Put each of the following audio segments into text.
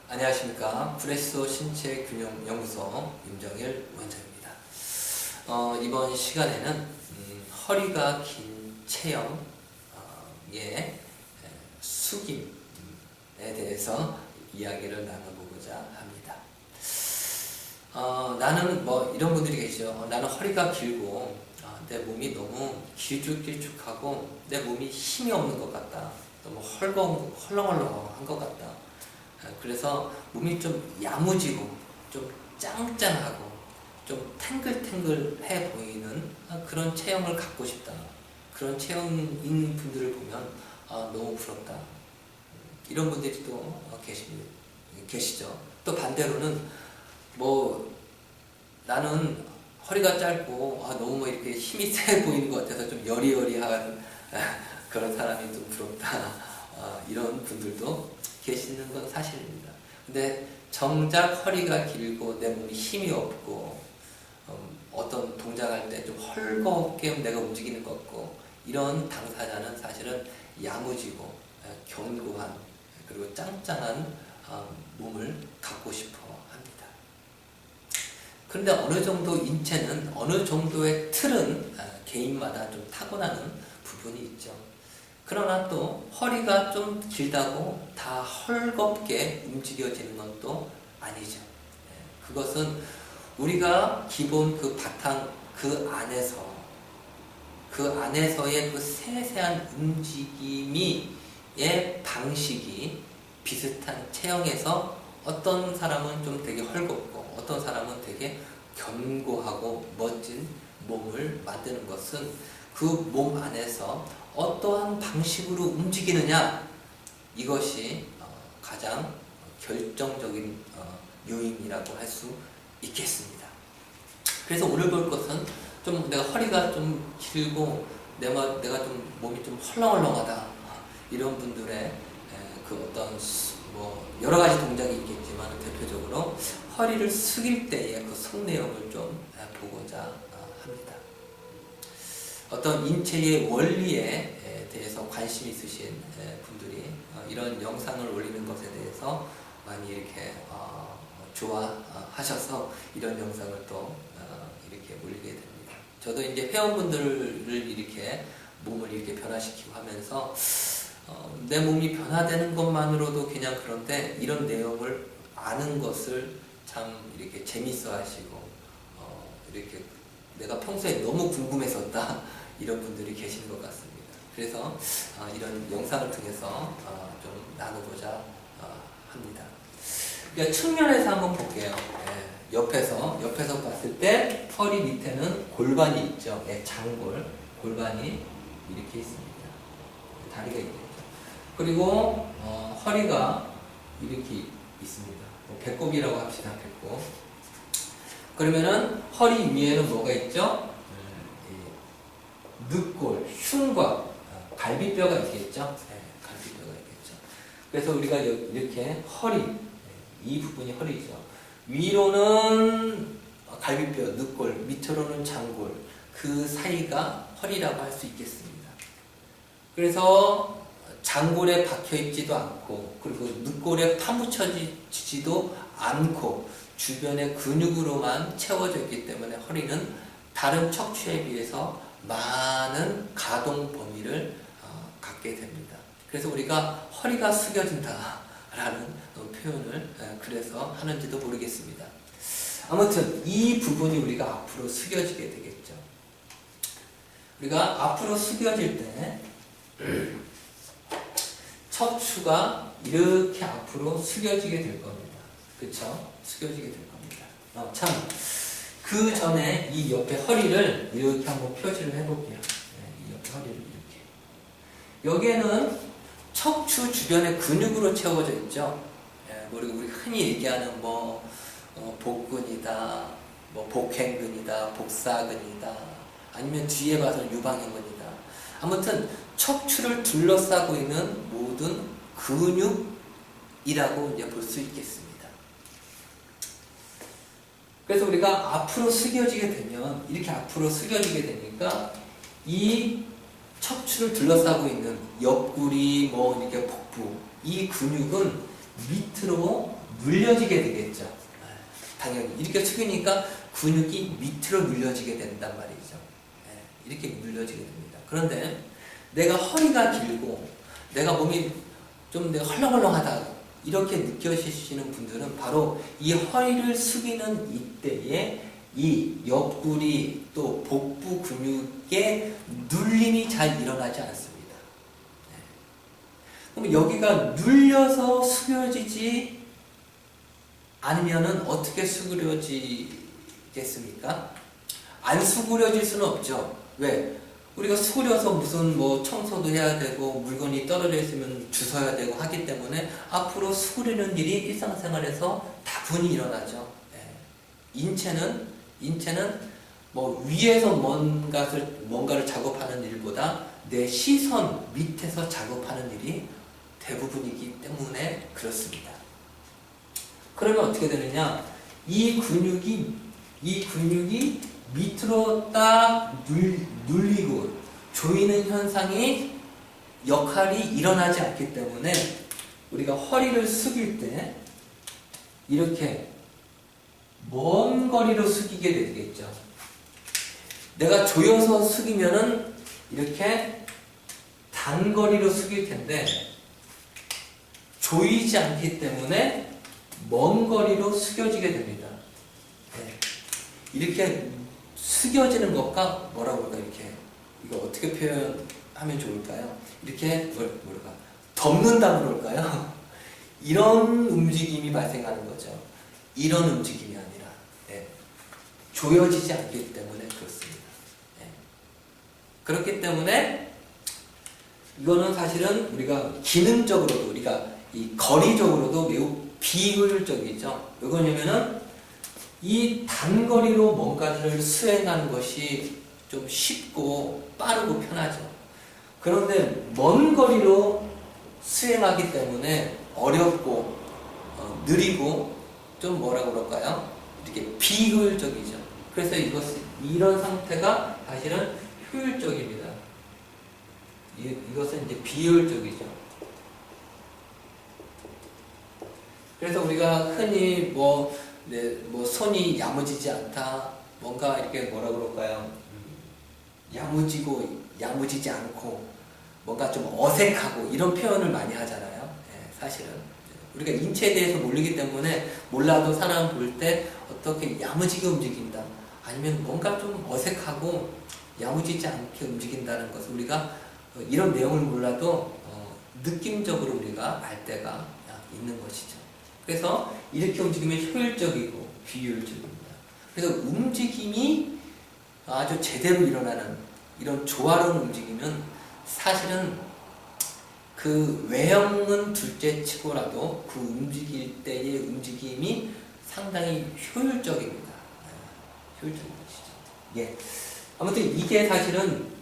안녕하십니까. 프레소 신체균형연구소 임정일 원장입니다. 이번 시간에는 허리가 긴 체형의 숙임에 대해서 이야기를 나눠보고자 합니다. 나는 이런 분들이 계시죠. 나는 허리가 길고 내 몸이 너무 길쭉길쭉하고 내 몸이 힘이 없는 것 같다. 너무 헐렁헐렁한 것 같다. 그래서 몸이 좀 야무지고 좀 짱짱하고 좀 탱글탱글해 보이는 그런 체형을 갖고 싶다. 그런 체형인 분들을 보면 너무 부럽다. 이런 분들이 또 계시죠. 또 반대로는 나는 허리가 짧고 너무 이렇게 힘이 세 보이는 것 같아서 좀 여리여리한 그런 사람이 좀 부럽다. 이런 분들도 계시는 건 사실입니다. 근데 정작 허리가 길고 내 몸이 힘이 없고 어떤 동작할 때 좀 헐겁게 내가 움직이는 것 같고 이런 당사자는 사실은 야무지고 견고한 그리고 짱짱한 몸을 갖고 싶어 합니다. 그런데 어느 정도 인체는 어느 정도의 틀은 개인마다 좀 타고나는 부분이 있죠. 그러나 또 허리가 좀 길다고 다 헐겁게 움직여지는 건 또 아니죠. 그것은 우리가 기본 그 바탕 그 안에서의 그 세세한 움직임의 방식이 비슷한 체형에서 어떤 사람은 좀 되게 헐겁고 어떤 사람은 되게 견고하고 멋진 몸을 만드는 것은 그 몸 안에서 어떠한 방식으로 움직이느냐, 이것이 가장 결정적인 요인이라고 할 수 있겠습니다. 그래서 오늘 볼 것은 좀 내가 허리가 좀 길고 내가 좀 몸이 좀 헐렁헐렁하다, 이런 분들의 그 어떤 여러 가지 동작이 있겠지만 대표적으로 허리를 숙일 때의 그 속내용을 좀 보고자 합니다. 어떤 인체의 원리에 대해서 관심 있으신 분들이 이런 영상을 올리는 것에 대해서 많이 이렇게 좋아하셔서 이런 영상을 또 이렇게 올리게 됩니다. 저도 이제 회원분들을 이렇게 몸을 이렇게 변화시키고 하면서 내 몸이 변화되는 것만으로도 그냥 그런데 이런 내용을 아는 것을 참 이렇게 재밌어 하시고 이렇게 내가 평소에 너무 궁금했었다, 이런 분들이 계시는 것 같습니다. 그래서 이런 영상을 통해서 좀 나누고자 합니다. 그러니까 측면에서 한번 볼게요. 옆에서 봤을 때 허리 밑에는 골반이 있죠. 장골, 골반이 이렇게 있습니다. 다리가 있겠죠. 그리고 허리가 이렇게 있습니다. 배꼽이라고 합시다. 배꼽. 그러면은 허리 위에는 뭐가 있죠? 늑골, 흉곽, 갈비뼈가 있겠죠? 갈비뼈가 있겠죠. 그래서 우리가 이렇게 허리, 이 부분이 허리죠. 위로는 갈비뼈, 늑골, 밑으로는 장골, 그 사이가 허리라고 할 수 있겠습니다. 그래서 장골에 박혀있지도 않고 그리고 늑골에 파묻혀지지도 않고 주변의 근육으로만 채워져 있기 때문에 허리는 다른 척추에 비해서 많은 가동 범위를 갖게 됩니다. 그래서 우리가 허리가 숙여진다라는 표현을 그래서 하는지도 모르겠습니다. 아무튼 이 부분이 우리가 앞으로 숙여지게 되겠죠. 우리가 앞으로 숙여질 때 척추가 이렇게 앞으로 숙여지게 될 겁니다. 그렇죠? 숙여지게 될 겁니다. 참, 그 전에 이 옆에 허리를 이렇게 한번 표시를 해볼게요. 이 옆에 허리를 이렇게. 여기에는 척추 주변에 근육으로 채워져 있죠. 그리고 우리 흔히 얘기하는 복근이다, 복행근이다, 복사근이다, 아니면 뒤에 봐서 유방행근이다. 아무튼 척추를 둘러싸고 있는 모든 근육이라고 이제 볼 수 있겠습니다. 그래서 우리가 앞으로 숙여지게 되면, 이렇게 앞으로 숙여지게 되니까 이 척추를 둘러싸고 있는 옆구리, 이렇게 복부, 이 근육은 밑으로 눌려지게 되겠죠. 당연히 이렇게 숙이니까 근육이 밑으로 눌려지게 된단 말이죠. 이렇게 눌려지게 됩니다. 그런데 내가 허리가 길고 내가 몸이 좀 내가 헐렁헐렁하다 이렇게 느껴지시는 분들은 바로 이 허리를 숙이는 이때에 이 옆구리 또 복부 근육의 눌림이 잘 일어나지 않습니다. 그럼 여기가 눌려서 숙여지지 않으면은 어떻게 수그려지겠습니까? 안 수그려질 수는 없죠. 왜? 우리가 수그려서 무슨 뭐 청소도 해야 되고 물건이 떨어져 있으면 주워야 되고 하기 때문에 앞으로 수그리는 일이 일상생활에서 다분히 일어나죠. 인체는 뭐 위에서 뭔가를 작업하는 일보다 내 시선 밑에서 작업하는 일이 대부분이기 때문에 그렇습니다. 그러면 어떻게 되느냐? 이 근육이 밑으로 딱 눌리고 조이는 현상이 역할이 일어나지 않기 때문에 우리가 허리를 숙일 때 이렇게 먼 거리로 숙이게 되겠죠. 내가 조여서 숙이면은 이렇게 단거리로 숙일 텐데 조이지 않기 때문에 먼 거리로 숙여지게 됩니다. 이렇게 숙여지는 것과 뭐라고 할까 이렇게 이거 어떻게 표현하면 좋을까요? 이렇게 뭐랄까 덮는다 그럴까요? 이런 움직임이 발생하는 거죠. 이런 움직임이 아니라 조여지지 않기 때문에 그렇습니다. 그렇기 때문에 이거는 사실은 우리가 기능적으로도 우리가 이 거리적으로도 매우 비효율적이죠. 왜 그러냐면은 이 단거리로 뭔가를 수행하는 것이 좀 쉽고 빠르고 편하죠. 그런데 먼 거리로 수행하기 때문에 어렵고 느리고 좀 뭐라고 그럴까요? 이렇게 비효율적이죠. 그래서 이런 상태가 사실은 효율적입니다. 이것은 이제 비효율적이죠. 그래서 우리가 흔히 뭐 손이 야무지지 않다, 뭔가 이렇게 뭐라 그럴까요? 야무지지 않고, 뭔가 좀 어색하고 이런 표현을 많이 하잖아요. 사실은 우리가 인체에 대해서 모르기 때문에 몰라도 사람 볼 때 어떻게 야무지게 움직인다, 아니면 뭔가 좀 어색하고 야무지지 않게 움직인다는 것을 우리가 이런 내용을 몰라도 느낌적으로 우리가 알 때가 있는 것이죠. 그래서 이렇게 움직이면 효율적이고 비효율적입니다. 그래서 움직임이 아주 제대로 일어나는 이런 조화로운 움직임은 사실은 그 외형은 둘째 치고라도 그 움직일 때의 움직임이 상당히 효율적입니다. 효율적인 것이죠. 예. 아무튼 이게 사실은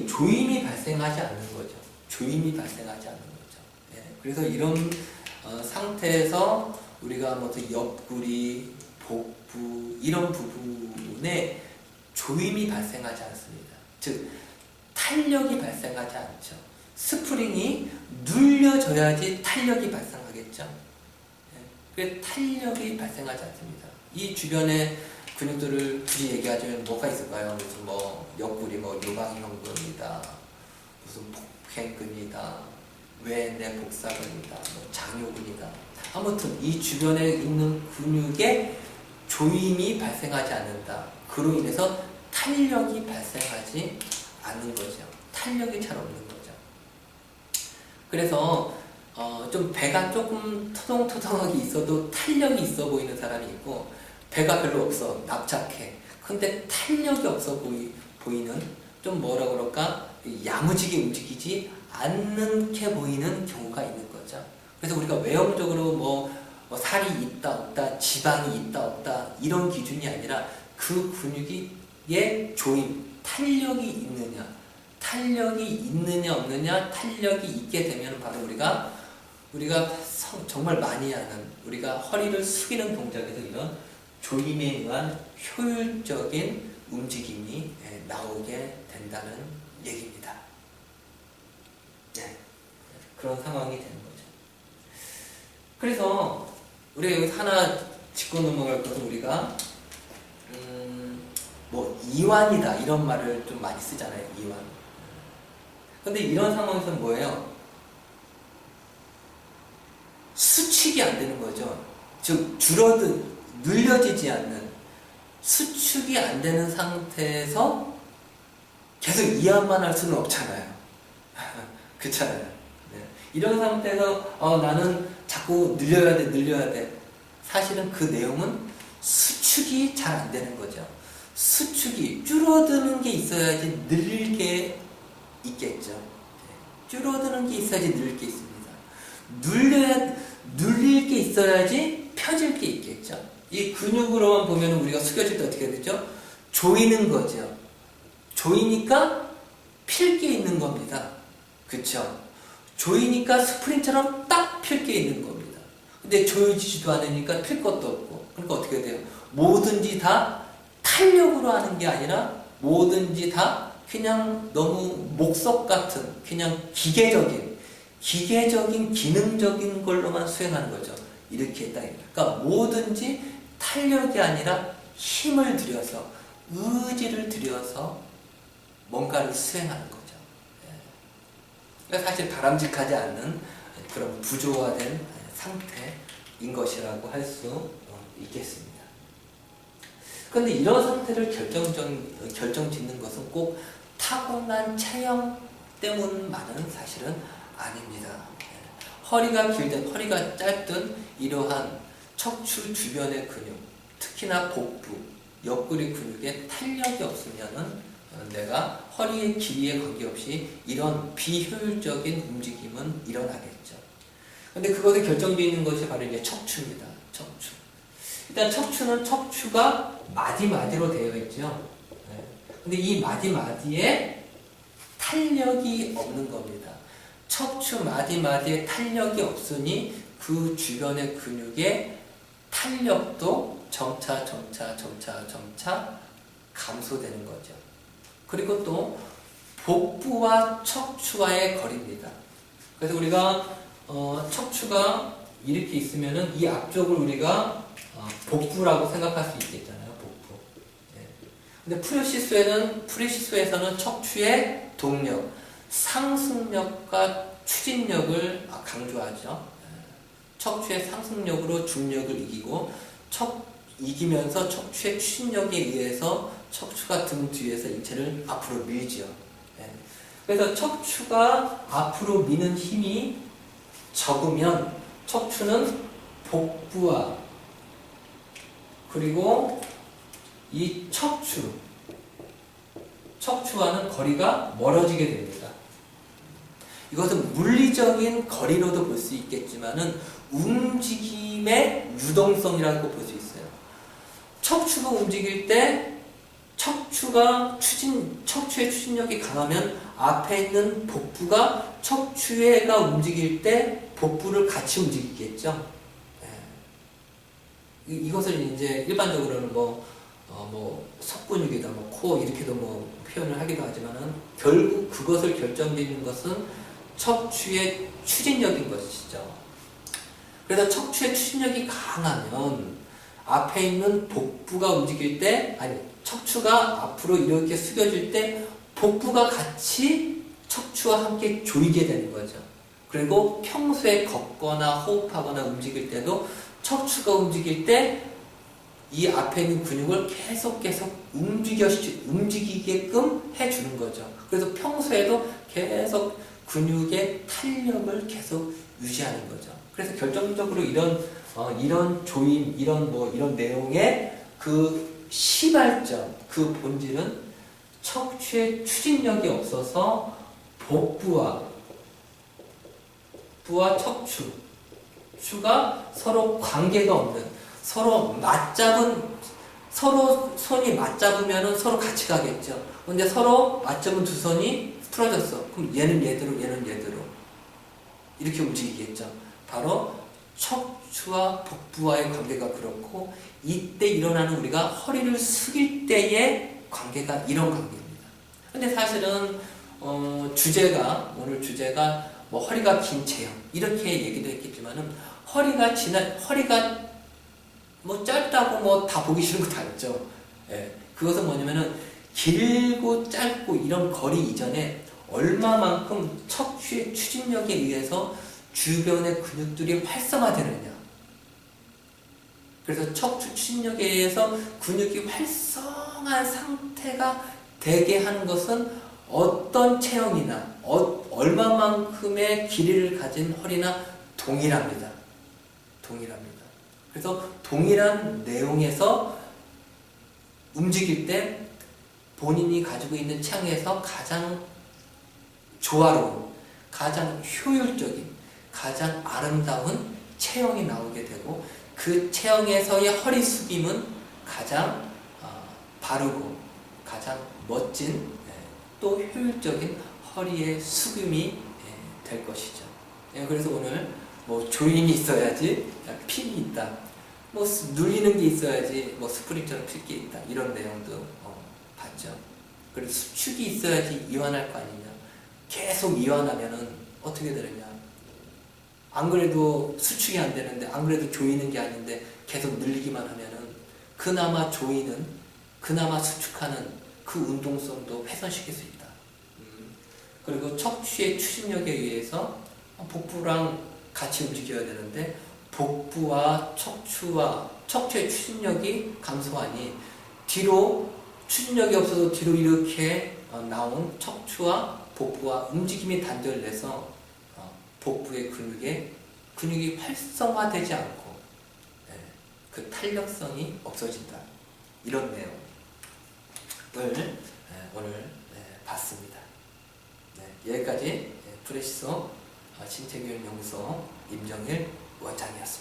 조임이 발생하지 않는 거죠. 조임이 발생하지 않는 거죠. 예. 그래서 이런 상태에서 우리가 무슨 옆구리, 복부 이런 부분에 조임이 발생하지 않습니다. 즉 탄력이 발생하지 않죠. 스프링이 눌려져야지 탄력이 발생하겠죠. 그 탄력이 발생하지 않습니다. 이 주변의 근육들을 굳이 얘기하자면 뭐가 있을까요? 무슨 뭐 옆구리, 뭐 요방형근이다, 무슨 복행근이다, 외내 복사근이다, 뭐 장요근이다. 아무튼 이 주변에 있는 근육에 조임이 발생하지 않는다. 그로 인해서 탄력이 발생하지 않는 거죠. 탄력이 잘 없는 거죠. 그래서 좀 배가 조금 터동터동하게 있어도 탄력이 있어 보이는 사람이 있고, 배가 별로 없어, 납작해. 근데 탄력이 없어 보이는, 좀 뭐라 그럴까, 야무지게 움직이지 않게 보이는 경우가 있는 거죠. 그래서 우리가 외형적으로 뭐 살이 있다 없다, 지방이 있다 없다 이런 기준이 아니라 그 근육의 조임, 탄력이 있느냐 없느냐, 탄력이 있게 되면 바로 우리가 정말 많이 하는, 우리가 허리를 숙이는 동작에서 이런 조임에 의한 효율적인 움직임이 나오게 된다는 얘기입니다. 네. 그런 상황이 되는 거죠. 그래서 우리가 여기서 하나 짚고 넘어갈 것은 우리가 뭐 이완이다 이런 말을 좀 많이 쓰잖아요. 이완. 근데 이런 상황에서는 뭐예요? 수축이 안 되는 거죠. 즉 늘려지지 않는, 수축이 안 되는 상태에서 계속 이완만 할 수는 없잖아요. 그렇잖아요. 네. 이런 상태에서 나는 자꾸 늘려야 돼. 사실은 그 내용은 수축이 잘 안 되는 거죠. 수축이 줄어드는 게 있어야지 늘릴 게 있겠죠. 네. 줄어드는 게 있어야지 늘릴 게 있습니다. 눌릴 게 있어야지 펴질 게 있겠죠. 이 근육으로만 보면 우리가 숙여질 때 어떻게 되죠? 조이는 거죠. 조이니까 필 게 있는 겁니다. 그쵸? 조이니까 스프링처럼 딱 필 게 있는 겁니다. 근데 조여지지도 않으니까 필 것도 없고. 그러니까 어떻게 돼요? 뭐든지 다 탄력으로 하는 게 아니라 뭐든지 다 그냥 너무 목석 같은 그냥 기계적인 기능적인 걸로만 수행하는 거죠. 이렇게 했다. 그러니까 뭐든지 탄력이 아니라 힘을 들여서 의지를 들여서 뭔가를 수행하는 거죠. 그러니까 사실 바람직하지 않는 그런 부조화된 상태인 것이라고 할 수 있겠습니다. 그런데 이런 상태를 결정짓는 것은 꼭 타고난 체형 때문만은 사실은 아닙니다. 허리가 길든 허리가 짧든 이러한 척추 주변의 근육, 특히나 복부, 옆구리 근육에 탄력이 없으면은 내가 허리의 길이에 관계없이 이런 비효율적인 움직임은 일어나겠죠. 근데 그것을 결정짓는 것이 바로 이제 척추입니다. 척추. 일단 척추는 척추가 마디마디로 되어 있죠. 근데 이 마디마디에 탄력이 없는 겁니다. 척추 마디마디에 탄력이 없으니 그 주변의 근육의 탄력도 점차 감소되는 거죠. 그리고 또 복부와 척추와의 거리입니다. 그래서 우리가 척추가 이렇게 있으면은 이 앞쪽을 우리가 복부라고 생각할 수 있겠잖아요. 복부. 근데 프리시스에서는 척추의 동력, 상승력과 추진력을 강조하죠. 척추의 상승력으로 중력을 이기면서 척추의 추진력에 의해서 척추가 등 뒤에서 인체를 앞으로 밀죠. 그래서 척추가 앞으로 미는 힘이 적으면 척추는 복부와 그리고 이 척추와는 거리가 멀어지게 됩니다. 이것은 물리적인 거리로도 볼 수 있겠지만은 움직임의 유동성이라고 볼 수 있어요. 척추가 움직일 때 척추의 추진력이 강하면 앞에 있는 복부가 척추가 움직일 때 복부를 같이 움직이겠죠. 이것을 이제 일반적으로는 석근육이다, 코 이렇게도 표현을 하기도 하지만은 결국 그것을 결정짓는 것은 척추의 추진력인 것이죠. 그래서 척추의 추진력이 강하면 앞에 있는 복부가 움직일 때, 척추가 앞으로 이렇게 숙여질 때 복부가 같이 척추와 함께 조이게 되는 거죠. 그리고 평소에 걷거나 호흡하거나 움직일 때도 척추가 움직일 때 이 앞에 있는 근육을 계속 움직이게끔 해주는 거죠. 그래서 평소에도 계속 근육의 탄력을 계속 유지하는 거죠. 그래서 결정적으로 이런 조임, 이런 내용의 그 시발점, 그 본질은 척추의 추진력이 없어서 복부와 척추가 서로 관계가 없는, 서로 손이 맞잡으면 서로 같이 가겠죠. 근데 서로 맞잡은 두 손이 풀어졌어. 그럼 얘는 얘대로 이렇게 움직이겠죠. 바로 척추와 복부와의 관계가 그렇고, 이때 일어나는 우리가 허리를 숙일 때의 관계가 이런 관계입니다. 근데 사실은 오늘 주제가 허리가 긴 체형 이렇게 얘기도 했겠지만은 허리가 뭐 짧다고 뭐 다 보기 싫은 것도 아니죠. 예, 그것은 뭐냐면은 길고 짧고 이런 거리 이전에 얼마만큼 척추의 추진력에 의해서 주변의 근육들이 활성화되느냐. 그래서 척추 추진력에 의해서 근육이 활성화한 상태가 되게 하는 것은 어떤 체형이나 얼마만큼의 길이를 가진 허리나 동일합니다. 동일합니다. 그래서 동일한 내용에서 움직일 때 본인이 가지고 있는 체형에서 가장 조화로운, 가장 효율적인, 가장 아름다운 체형이 나오게 되고 그 체형에서의 허리 숙임은 가장 바르고 가장 멋진 또 효율적인 허리의 숙임이 될 것이죠. 그래서 오늘 뭐 조인이 있어야지 핀이 있다. 뭐 눌리는 게 있어야지 뭐 스프링처럼 필 게 있다. 이런 내용도 봤죠. 그리고 수축이 있어야지 이완할 거 아니냐. 계속 이완하면은 어떻게 되느냐. 안 그래도 수축이 안 되는데 안 그래도 조이는 게 아닌데 계속 늘리기만 하면은 그나마 조이는 그나마 수축하는 그 운동성도 훼손시킬 수 있다. 그리고 척추의 추진력에 의해서 복부랑 같이 움직여야 되는데 복부와 척추의 추진력이 감소하니 뒤로 추진력이 없어서 뒤로 이렇게 나온 척추와 복부와 움직임이 단절돼서 복부의 근육이 활성화되지 않고 그 탄력성이 없어진다. 이런 내용을 오늘 봤습니다. 여기까지 프레시소 신체교육연구소 임정일 원장이었습니다.